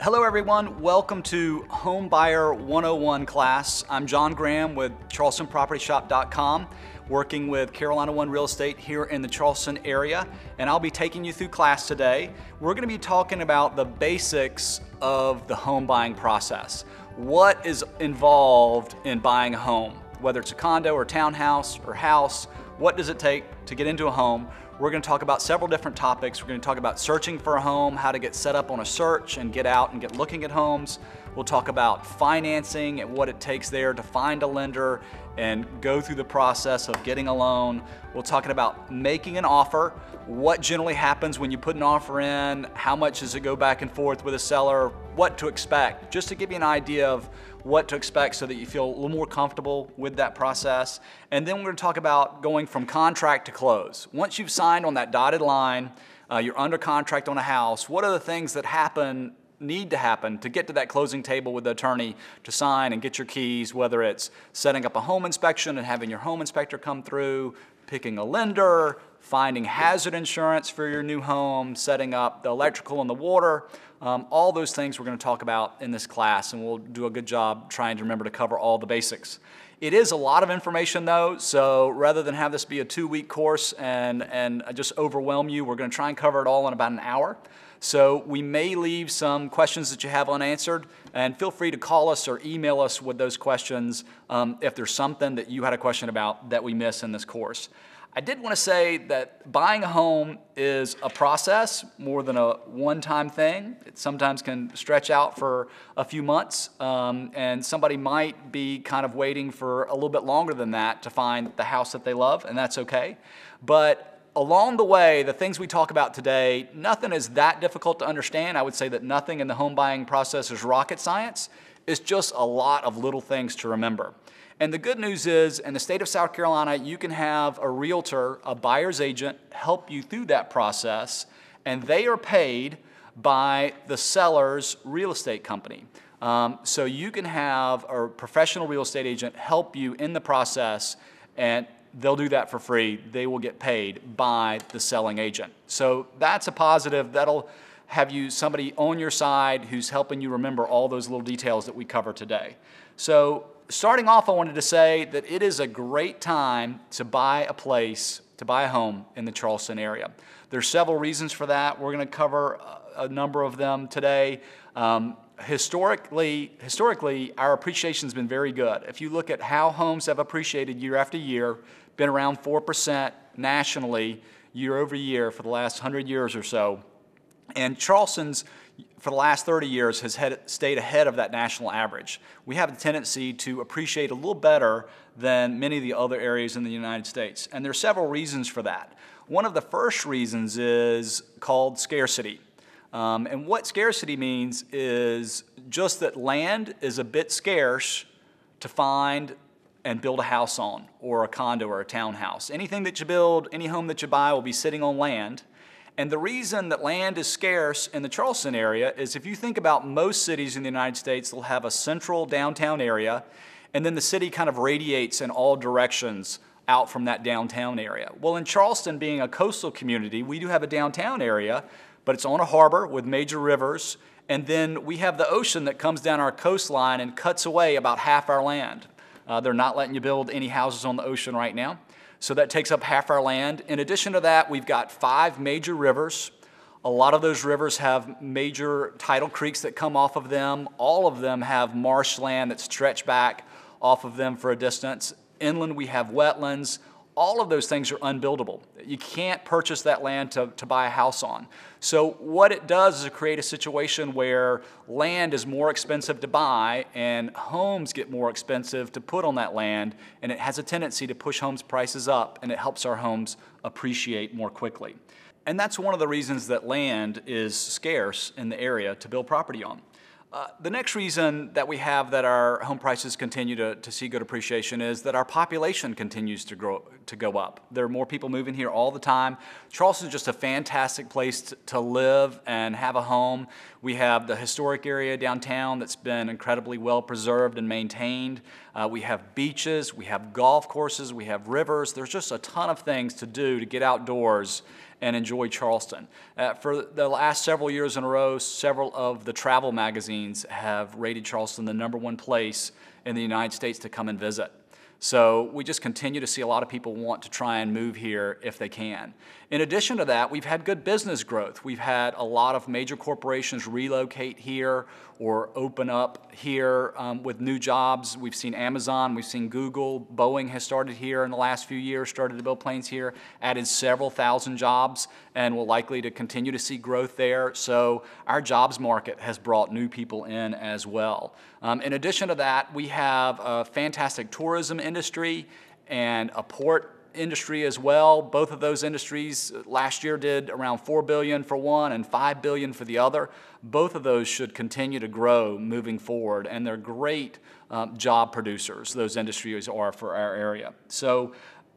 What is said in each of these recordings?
Hello everyone, welcome to Home Buyer 101 class. I'm John Graham with CharlestonPropertyShop.com, working with Carolina One Real Estate here in the Charleston area, and I'll be taking you through class today. We're going to be talking about the basics of the home buying process. What is involved in buying a home, whether it's a condo or townhouse or house, what does it take to get into a home? We're going to talk about several different topics. We're going to talk about searching for a home, how to get set up on a search and get out and get looking at homes. We'll talk about financing and what it takes there to find a lender and go through the process of getting a loan. We'll talk about making an offer, what generally happens when you put an offer in, how much does it go back and forth with a seller, what to expect, just to give you an idea of what to expect so that you feel a little more comfortable with that process. And then we're going to talk about going from contract to close. Once you've signed on that dotted line, you're under contract on a house, what are the things that need to happen to get to that closing table with the attorney to sign and get your keys, whether it's setting up a home inspection and having your home inspector come through, picking a lender, finding hazard insurance for your new home, setting up the electrical and the water. All those things we're going to talk about in this class, and we'll do a good job trying to remember to cover all the basics. It is a lot of information though, so rather than have this be a 2-week course and just overwhelm you, we're going to try and cover it all in about an hour. So we may leave some questions that you have unanswered, and feel free to call us or email us with those questions if there's something that you had a question about that we miss in this course. I did want to say that buying a home is a process more than a one-time thing. It sometimes can stretch out for a few months, and somebody might be kind of waiting for a little bit longer than that to find the house that they love, and that's okay. But along the way, the things we talk about today, nothing is that difficult to understand. I would say that nothing in the home buying process is rocket science. It's just a lot of little things to remember. And the good news is, in the state of South Carolina, you can have a realtor, a buyer's agent, help you through that process, and they are paid by the seller's real estate company. So you can have a professional real estate agent help you in the process, and they'll do that for free. They will get paid by the selling agent. So that's a positive. That'll have you somebody on your side who's helping you remember all those little details that we cover today. So starting off, I wanted to say that it is a great time to buy a place, to buy a home in the Charleston area. There's several reasons for that. We're going to cover a number of them today. Historically, our appreciation has been very good. If you look at how homes have appreciated year after year, been around 4% nationally year over year for the last 100 years or so. And Charleston's, for the last 30 years, has stayed ahead of that national average. We have a tendency to appreciate a little better than many of the other areas in the United States. And there are several reasons for that. One of the first reasons is called scarcity. And what scarcity means is just that land is a bit scarce to find and build a house on, or a condo or a townhouse. Anything that you build, any home that you buy will be sitting on land. And the reason that land is scarce in the Charleston area is if you think about most cities in the United States, they'll have a central downtown area, and then the city kind of radiates in all directions out from that downtown area. Well, in Charleston, being a coastal community, we do have a downtown area, but it's on a harbor with major rivers, and then we have the ocean that comes down our coastline and cuts away about half our land. They're not letting you build any houses on the ocean right now. So that takes up half our land. In addition to that, we've got 5 major rivers. A lot of those rivers have major tidal creeks that come off of them. All of them have marshland that stretch back off of them for a distance. Inland, we have wetlands. All of those things are unbuildable. You can't purchase that land to buy a house on. So what it does is it create a situation where land is more expensive to buy and homes get more expensive to put on that land, and it has a tendency to push homes prices up, and it helps our homes appreciate more quickly. And that's one of the reasons that land is scarce in the area to build property on. The next reason that we have that our home prices continue to see good appreciation is that our population continues to go up. There are more people moving here all the time. Charleston is just a fantastic place to live and have a home. We have the historic area downtown that's been incredibly well preserved and maintained. We have beaches, we have golf courses, we have rivers. There's just a ton of things to do to get outdoors and enjoy Charleston. For the last several years in a row, several of the travel magazines have rated Charleston the #1 place in the United States to come and visit. So we just continue to see a lot of people want to try and move here if they can. In addition to that, we've had good business growth. We've had a lot of major corporations relocate here or open up here with new jobs. We've seen Amazon, we've seen Google, Boeing has started here in the last few years, started to build planes here, added several thousand jobs, and we're likely to continue to see growth there. So our jobs market has brought new people in as well. In addition to that, we have a fantastic tourism industry and a port industry as well. Both of those industries last year did around $4 billion for one and $5 billion for the other. Both of those should continue to grow moving forward, and they're great job producers, those industries are, for our area. So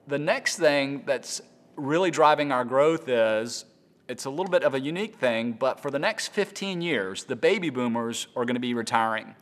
the next thing that's really driving our growth is, it's a little bit of a unique thing, but for the next 15 years, the baby boomers are going to be retiring.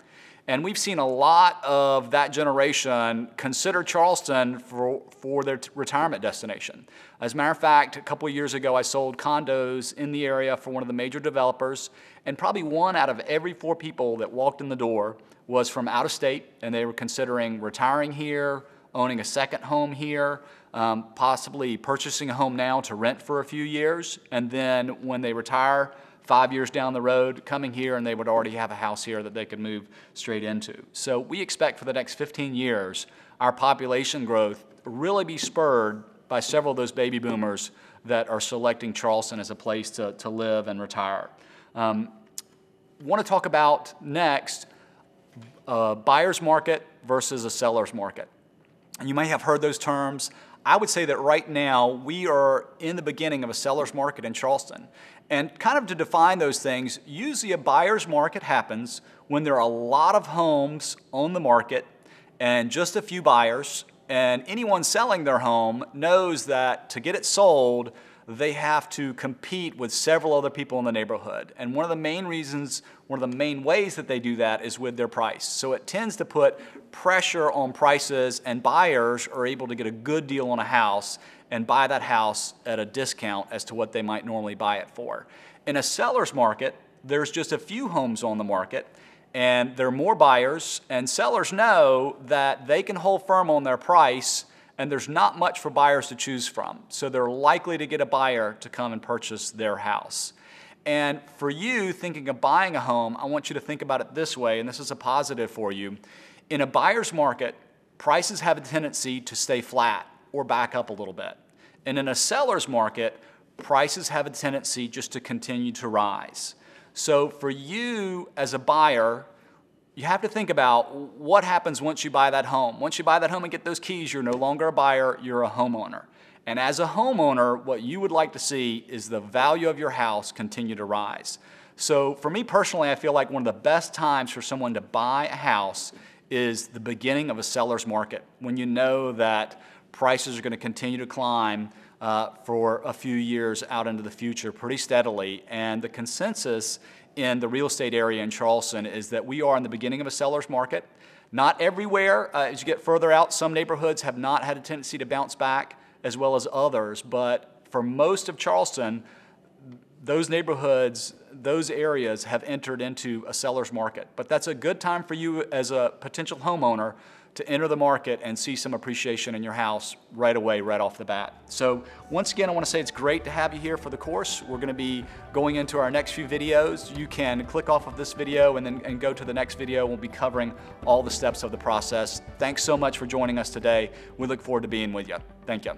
And we've seen a lot of that generation consider Charleston for their retirement destination. As a matter of fact, a couple of years ago, I sold condos in the area for one of the major developers, and probably 1 out of every 4 people that walked in the door was from out of state, and they were considering retiring here, owning a second home here, possibly purchasing a home now to rent for a few years, and then when they retire, 5 years down the road, coming here, and they would already have a house here that they could move straight into. So we expect for the next 15 years, our population growth really be spurred by several of those baby boomers that are selecting Charleston as a place to live and retire. Want to talk about next, a buyer's market versus a seller's market. And you may have heard those terms. I would say that right now we are in the beginning of a seller's market in Charleston. And kind of to define those things, usually a buyer's market happens when there are a lot of homes on the market and just a few buyers, and anyone selling their home knows that to get it sold, they have to compete with several other people in the neighborhood. And one of the main reasons, one of the main ways that they do that is with their price. So it tends to put pressure on prices, and buyers are able to get a good deal on a house and buy that house at a discount as to what they might normally buy it for. In a seller's market, there's just a few homes on the market, and there are more buyers, and sellers know that they can hold firm on their price, and there's not much for buyers to choose from. So they're likely to get a buyer to come and purchase their house. And for you thinking of buying a home, I want you to think about it this way, and this is a positive for you. In a buyer's market, prices have a tendency to stay flat or back up a little bit. And in a seller's market, prices have a tendency just to continue to rise. So for you as a buyer, you have to think about what happens once you buy that home. Once you buy that home and get those keys, you're no longer a buyer, you're a homeowner. And as a homeowner, what you would like to see is the value of your house continue to rise. So for me personally, I feel like one of the best times for someone to buy a house is the beginning of a seller's market, when you know that prices are going to continue to climb for a few years out into the future pretty steadily. And the consensus in the real estate area in Charleston is that we are in the beginning of a seller's market. Not everywhere. As you get further out, some neighborhoods have not had a tendency to bounce back as well as others. But for most of Charleston, those neighborhoods, those areas have entered into a seller's market. But that's a good time for you as a potential homeowner to enter the market and see some appreciation in your house right away, right off the bat. So once again, I want to say it's great to have you here for the course. We're going to be going into our next few videos. You can click off of this video and go to the next video. We'll be covering all the steps of the process. Thanks so much for joining us today. We look forward to being with you. Thank you.